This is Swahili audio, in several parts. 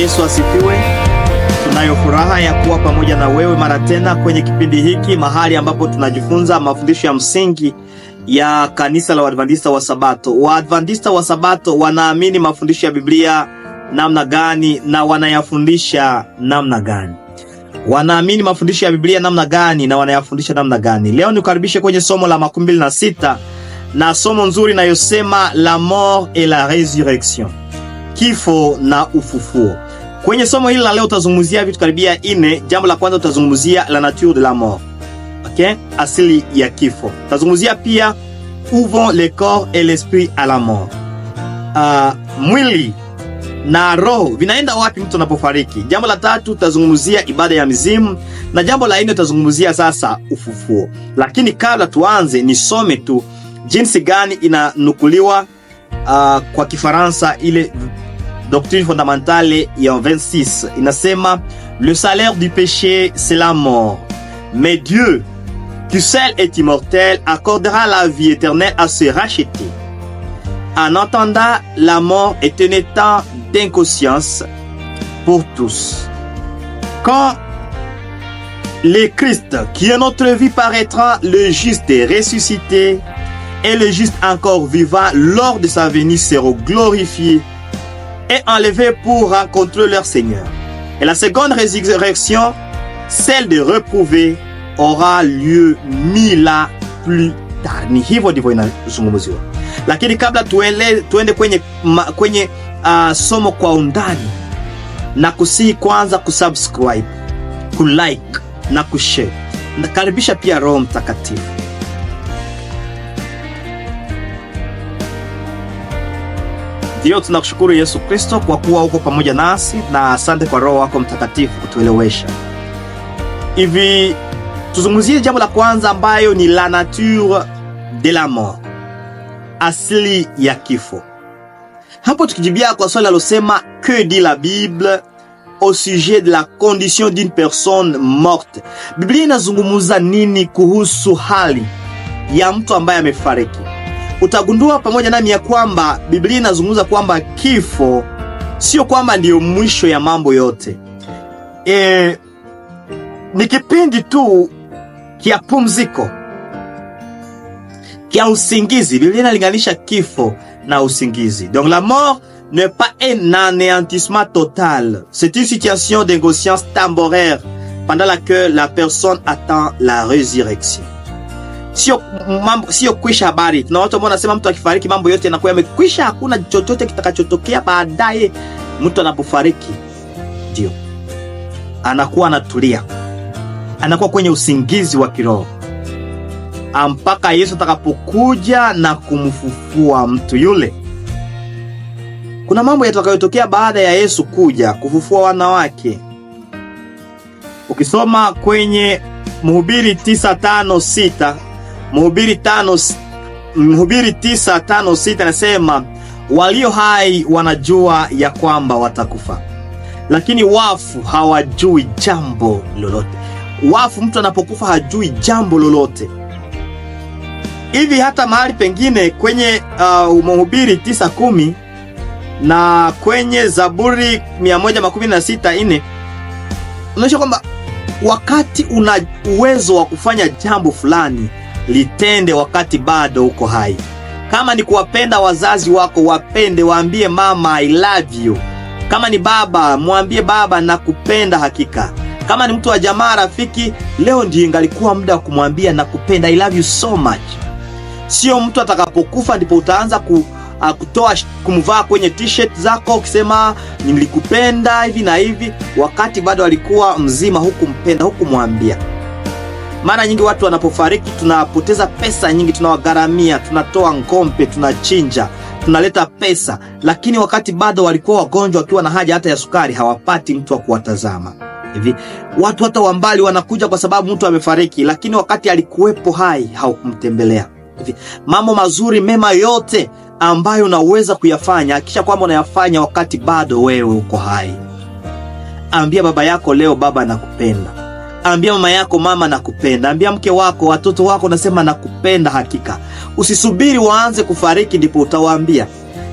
Yesu asifiwe. Tunayo furaha ya kuwa pamoja na wewe mara tena kwenye kipindi hiki, mahali ambapo tunajifunza mafundisho ya msingi ya kanisa la Waadventista wa Sabato. Waadventista wa Sabato wanaamini mafundisho ya Biblia namna gani na wanayafundisha namna gani? Wanaamini mafundisho ya Biblia namna gani na wanayafundisha namna gani? Leo nikukaribishe kwenye somo la 26 na somo nzuri inayosema la mort et la résurrection. Kifo na ufufuo. Kwenye somo hili la leo utazungumzia vitu karibia 4. Jambo la kwanza utazungumzia la nature de la mort. Okay? Asili ya kifo. Utazungumzia pia où vont le corps et l'esprit à la mort. Mwili na roho vinaenda wapi mtu anapofariki? Jambo la tatu utazungumzia ibada ya mizimu, na jambo la 4 utazungumzia sasa ufufuo. Lakini kabla tuanze, nisome tu jinsi gani inanukuliwa kwa Kifaransa ile doctrine fondamentale ya 26. Inasema le salaire du péché c'est la mort, mais Dieu qui seul est immortel accordera la vie éternelle à se racheter. En attendant, la mort est un état d'inconscience pour tous. Quand le Christ, qui est notre vie, paraîtra, le juste est ressuscité, et le juste encore vivant lors de sa venue seront glorifiés et enlevés pour rencontrer leur Seigneur. Et la seconde résurrection, celle de reprouver, aura lieu 1000 ans plus tard. Ni hivyo ndivyo inazungumziwa. Lakini kabla tuende kwenye somo kwa undani, na kusihi kwanza kusubscribe, kulike na kushare. Nakaribisha pia Roho Mtakatifu. Ndio, tunakushukuru Yesu Kristo kwa kuwa uko pamoja nasi, na asante kwa Roho wako Mtakatifu kutuelewesha. Hivi tuzungumzie jambo la kwanza ambayo ni la nature de la mort. Asili ya kifo. Hapo tukijibia kwa swali alosema que dit la Bible au sujet de la condition d'une personne morte. Biblia inazungumza nini kuhusu hali ya mtu ambaye amefariki? Utagundua pamoja nami ya kwamba Biblia inazungumza kwamba kifo sio kwamba ndio mwisho ya mambo yote. Ni kipindi tu kia pumziko, kia usingizi. Biblia inalinganisha kifo na usingizi. Donc la mort n'est pas un anéantissement total. C'est une situation d'inconscience temporaire pendant laquelle la personne attend la résurrection. Sio kwisha habari. Na watu ambao wanasema mtu akifariki mambo yote yanakuwa yamekwisha, hakuna chochote kitakachotokea baadaye. Mtu anapofariki ndio anakuwa anatulia, anakuwa kwenye usingizi wa kiroho mpaka Yesu atakapokuja na kumfufua mtu yule. Kuna mambo yatakayotokea baada ya Yesu kuja kufufua wanawake. Ukisoma kwenye Mhubiri 9:5-6, Mhubiri 9:5-6 nasema walio hai wanajua ya kwamba watakufa, lakini wafu hawajui jambo lolote. Wafu, mtu anapokufa hajui jambo lolote. Hivi hata mahali pengine kwenye Mhubiri 9:10 na kwenye Zaburi 116:4 unaonyesha kwamba wakati una uwezo wa kufanya jambo fulani, litende wakati bado uko hai. Kama ni kuwapenda wazazi wako, wapende, waambie mama I love you. Kama ni baba, mwambie baba nakupenda hakika. Kama ni mtu wa jamaa, rafiki, leo ndiyo ingalikuwa muda wa kumwambia nakupenda, I love you so much. Sio mtu atakapokufa ndipo utaanza kumvaa kwenye t-shirt zako ukisema nilikupenda hivi na hivi, wakati bado alikuwa mzima, hukumpenda, hukumwambia. Mara nyingi watu wanapofariki tunapoteza pesa nyingi, tunawagharamia, tunatoa ngombe, tunachinja, tunaleta pesa, lakini wakati bado walikuwa wagonjwa, wakiwa na haja hata ya sukari, hawapati mtu wa kuwatazama. Hivi watu hata wa mbali wanakuja kwa sababu mtu amefariki, lakini wakati alikuwepo hai haukumtembelea. Hivi mambo mazuri mema yote ambayo unaweza kuyafanya, hakisha kwamba unayafanya wakati bado wewe uko hai. Ambia baba yako leo, baba nakupenda. Ambia mama yako, mama nakupenda. Ambia mke wako, watoto wako, nasema nakupenda hakika. Usisubiri waanze kufariki ndipo utawaambia,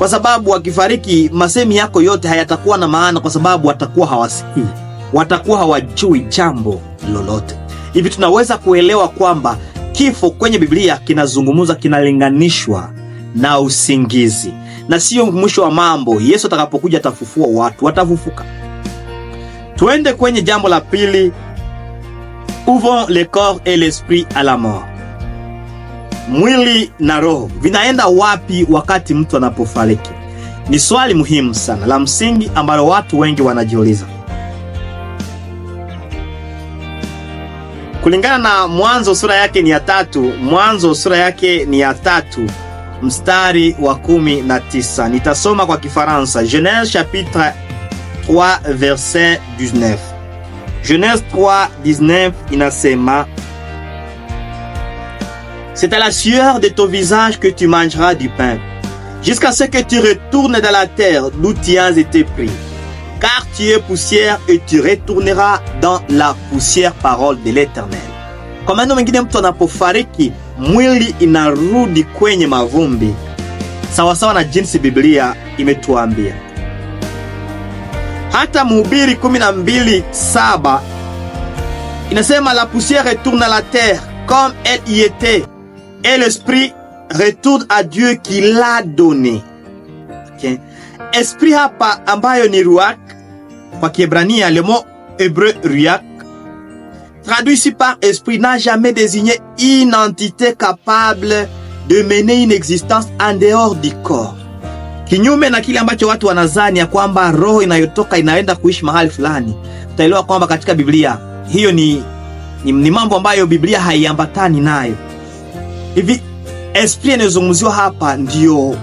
kwa sababu wakifariki masemi yako yote hayatakuwa na maana, kwa sababu watakuwa hawasikii, watakuwa hawajui jambo lolote. Hivi tunaweza kuelewa kwamba kifo kwenye Biblia kinazungumza, kinalinganishwa na usingizi, na sio mwisho wa mambo. Yesu atakapokuja atafufua watu, watafufuka. Tuende kwenye jambo la pili, ouvrons le corps et l'esprit à la mort. Mwili na roho vinaenda wapi wakati mtu anapofariki? Ni swali muhimu sana la msingi ambalo watu wengi wanajiuliza. Kulingana na Mwanzo sura yake ni ya 3, Mwanzo sura yake ni ya 3 mstari wa 19. Nitasoma kwa Kifaransa. Genèse chapitre 3 verset 19. Genèse 3:19 inasema, c'est à la sueur de ton visage que tu mangeras du pain, jusqu'à ce que tu retournes dans la terre d'où tu as été pris. Car tu es poussière et tu retourneras dans la poussière, parole de l'Éternel. Kwa maneno mengine, mtu anapofariki mwili inarudi kwenye mavumbi, sawa sawa na jinsi Biblia imetuambia. Hata Mhubiri 12:7 inasema, la poussière retourne à la terre comme elle y était, et l'esprit retourne à Dieu qui l'a donné. Okay. Esprit hapa ambayo ni ruach kwa Kiebrania, le mot hébreu ruach, traduit ici par esprit, n'a jamais désigné une entité capable de mener une existence en dehors du corps. Kinyume na kile ambacho watu wanazani ya kwamba roho inayotoka inaenda kuishi mahali fulani, utaelewa kwamba katika Biblia hiyo ni mambo ambayo Biblia haiambatani nayo. Hivi esprit inayozungumziwa hapa ndiyo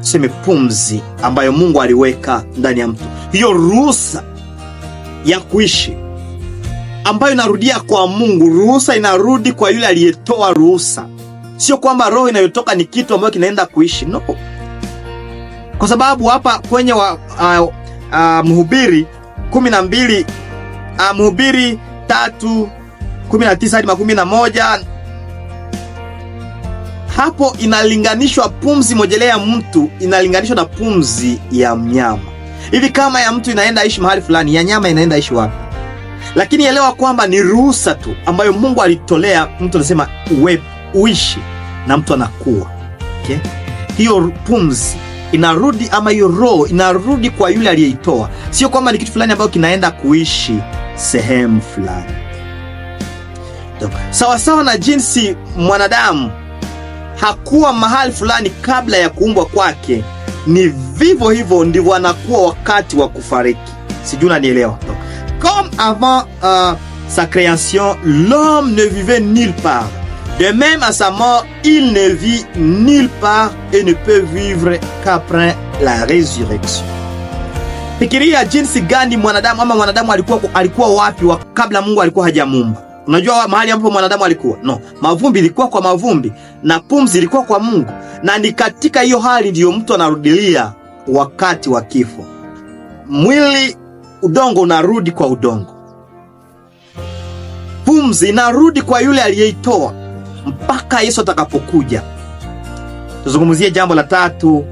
sema pumzi ambayo Mungu aliweka ndani ya mtu, hiyo ruhusa ya kuishi ambayo inarudia kwa Mungu. Ruhusa inarudi kwa yule aliyetoa ruhusa, sio kwamba roho inayotoka ni kitu ambacho kinaenda kuishi, no. Kwa sababu hapa kwenye Mhubiri 12, Mhubiri 3:19 hadi 11, hapo inalinganishwa pumzi mojelea ya mtu inalinganishwa na pumzi ya mnyama. Hivi kama ya mtu inaenda ishi mahali fulani, ya nyama inaenda ishi wapi? Lakini elewa kwamba ni ruhusa tu ambayo Mungu alitolea mtu, anasema uishi, na mtu anakuwa. Okay? Hiyo pumzi inarudi, ama hiyo roho inarudi kwa yule aliyeitoa, sio kwamba ni kitu fulani ambayo kinaenda kuishi sehemu fulani. Sawa sawa na jinsi mwanadamu hakuwa mahali fulani kabla ya kuumbwa kwake, ni vivyo hivyo ndivyo anakuwa wakati wa kufariki. Sijui unanielewa? Comme avant sa création, l'homme ne vivait nulle part. De même à sa mort, il ne vit nulle part et ne peut vivre qu'après la résurrection. Fikiria jinsi gani mwanadamu, ama mwanadamu alikuwa wapi kabla Mungu alikuwa hajamuumba. Unajua mahali ambapo mwanadamu alikuwa? No, mavumbi ilikuwa kwa mavumbi na pumzi ilikuwa kwa Mungu. Na ni katika hiyo hali ndiyo mtu anarudilia wakati wa kifo. Mwili, udongo unarudi kwa udongo. Pumzi inarudi kwa yule aliyeitoa mpaka Yesu atakapokuja. Tuzungumzie jambo la 3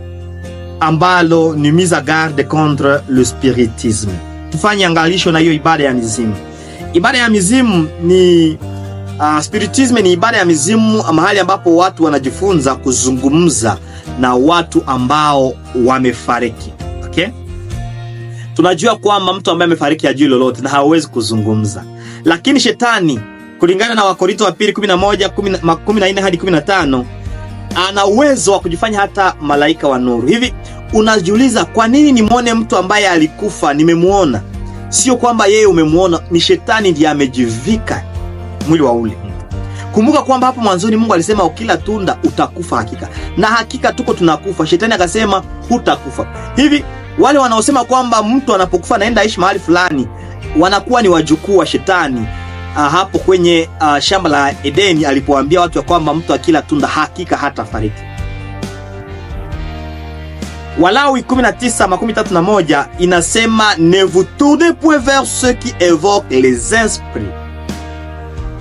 ambalo ni mise en garde contre le spiritisme. Tufanye angalisho na hiyo ibada ya mizimu. Ibada ya mizimu ni spiritisme ni ibada ya mizimu, mahali ambapo watu wanajifunza kuzungumza na watu ambao wamefariki. Okay? Tunajua kwamba mtu ambaye amefariki hajui lolote na hawezi kuzungumza. Lakini shetani, kulingana na Wakorintho wa 2:11-14 hadi 15, ana uwezo wa kujifanya hata malaika wa nuru. Hivi unajiuliza, kwa nini nimuone mtu ambaye alikufa nimemuona? Sio kwamba yeye umemuona, ni shetani ndiye amejivika mwili wa ule. Kumbuka kwamba hapo mwanzoni Mungu alisema ukila tunda utakufa hakika. Na hakika tuko tunakufa. Shetani akasema hutakufa. Hivi wale wanaosema kwamba mtu anapokufa naenda ishi mahali fulani, wanakuwa ni wajukuu wa shetani. Hapo kwenye shamba la Edeni alipoambia watu ya kwamba mtu akila tunda hakika hatafariki. Walawi 19:31 inasema, ne vous tournez point vers ceux qui évoquent les esprits.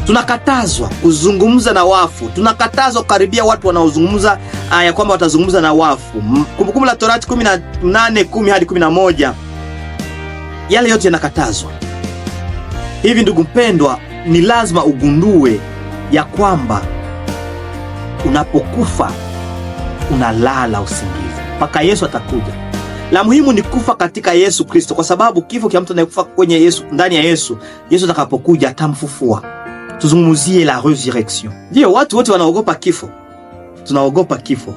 Tunakatazwa kuzungumza na wafu. Tunakatazwa kukaribia watu wanaozungumza ya kwamba watazungumza na wafu. Kumbukumbu la Torati 18:10 hadi 11. Yale yote yanakatazwa. Hivi ndugu mpendwa, ni lazima ugundue ya kwamba unapokufa unalala usingizi mpaka Yesu atakuja. La muhimu ni kufa katika Yesu Kristo, kwa sababu kifo kia mtu anayekufa kwenye Yesu, ndani ya Yesu, Yesu atakapokuja atamfufua. Tuzungumzie la resurrection. Ndio watu wote wanaogopa kifo. Tunaogopa kifo.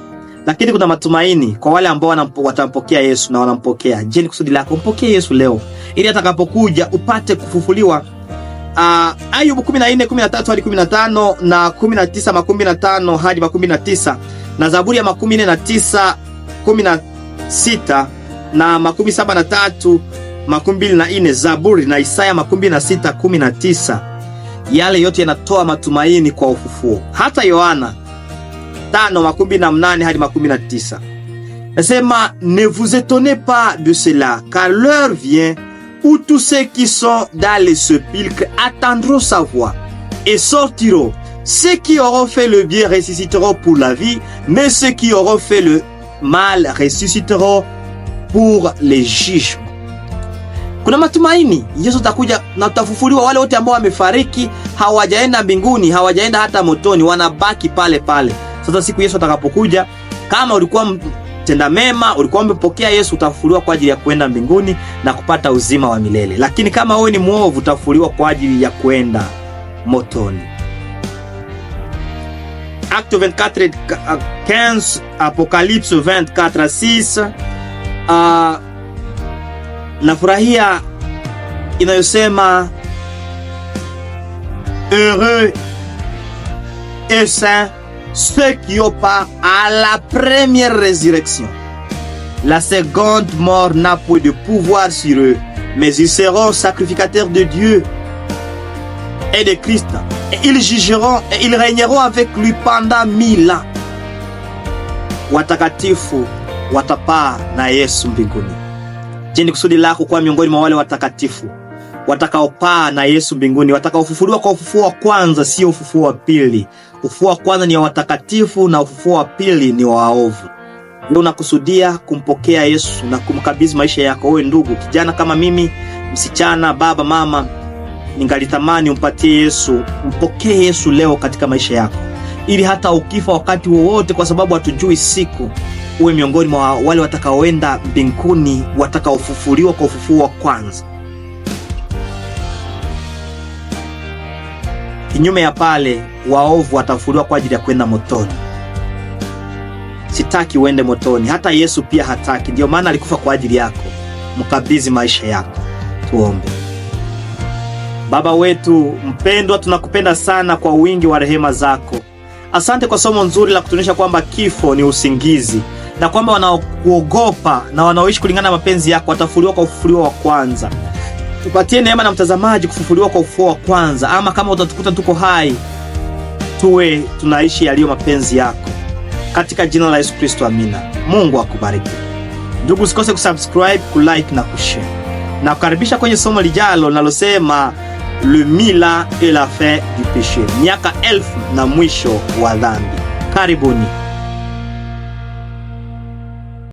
Lakini kuna matumaini kwa wale ambao watampokea Yesu na wanampokea. Je, ni kusudi lako mpokee Yesu leo ili atakapokuja upate kufufuliwa? Ayubu 14:13 hadi 15 na 19:15 hadi 19 na Zaburi ya 49:16 na 73:24 Zaburi na Isaya 26:19. Yale yote yanatoa matumaini kwa ufufuo. Hata Yohana 5:18 hadi 19 nasema, ne vous étonnez pas de cela, car l'heure vient où tous ceux qui sont dans les sépulcres attendront sa voix et sortiront. Ceux qui auront fait le bien ressusciteront pour la vie, mais ceux qui auront fait le mal ressusciteront pour le jugement. Kuna matumaini. Yesu atakuja na tutafufuliwa. Wale wote ambao wamefariki hawajaenda mbinguni, hawajaenda hata motoni, wanabaki pale pale. Sasa siku Yesu atakapokuja, kama ulikuwa tenda mema, ulikuwa umepokea Yesu, utafufuliwa kwa ajili ya kwenda mbinguni na kupata uzima wa milele. Lakini kama wewe ni mwovu, utafufuliwa kwa ajili ya kwenda motoni. Acte 24:15, Apocalypse 24:6. Nafurahia inayosema heureux et saints ceux qui ont part à la première résurrection. La seconde mort n'a point de pouvoir sur eux, mais ils seront sacrificateurs de Dieu et de Christ, et ils jugeront et ils régneront avec lui pendant 1000 ans. Watakatifu watapaa na Yesu mbinguni. Je, ni kusudi lako kuwa miongoni mwa wale watakatifu watakaopaa na Yesu mbinguni, watakaofufuliwa kwa ufufuo wa kwanza, sio ufufuo wa pili? Ufufuo wa kwanza ni wa watakatifu na ufufuo wa pili ni wa waovu. Wewe unakusudia kumpokea Yesu na kumkabidhi maisha yako? Wewe ndugu, kijana kama mimi, msichana, baba, mama, ningalitamani umpatie Yesu, mpokee Yesu leo katika maisha yako, ili hata ukifa wakati wowote, kwa sababu hatujui siku, uwe miongoni mwa wale watakaoenda mbinguni, watakaofufuliwa kwa ufufuo wa kwanza. Kinyume ya pale, waovu watafufuliwa kwa ajili ya kwenda motoni. Sitaki uende motoni, hata Yesu pia hataki. Ndio maana alikufa kwa ajili yako. Mkabidhi maisha yako. Tuombe. Baba wetu mpendwa, tunakupenda sana kwa wingi wa rehema zako. Asante kwa somo nzuri la kutuonyesha kwamba kifo ni usingizi, na kwamba wanaokuogopa na wanaoishi kulingana na mapenzi yako watafufuliwa kwa ufufuo wa kwanza. Tupatie neema na mtazamaji kufufuliwa kwa ufufuo wa kwanza, ama kama utatukuta tuko hai, tuwe tunaishi yaliyo mapenzi yako. Katika jina la Yesu Kristo, amina. Mungu akubariki. Ndugu, usikose kusubscribe, kulike na kushare. Na kukaribisha kwenye somo lijalo linalosema le 1000 ans et la fin du péché, miaka 1000 na mwisho wa dhambi. Karibuni.